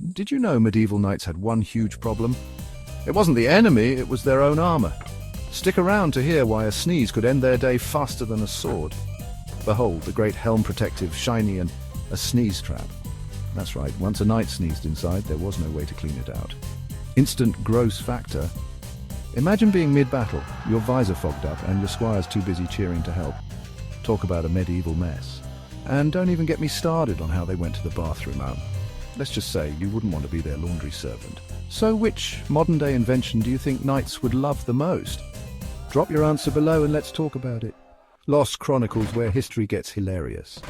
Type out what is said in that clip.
Did you know medieval knights had one huge problem? It wasn't the enemy, it was their own armor. Stick around to hear why a sneeze could end their day faster than a sword. Behold, the great helm protective, shiny, and a sneeze trap. That's right, once a knight sneezed inside, there was no way to clean it out. Instant gross factor. Imagine being mid-battle, your visor fogged up, and your squire's too busy cheering to help. Talk about a medieval mess. And don't even get me started on how they went to the bathroom. Let's just say you wouldn't want to be their laundry servant. So which modern-day invention do you think knights would love the most? Drop your answer below and let's talk about it. Lost Chronicles, where history gets hilarious.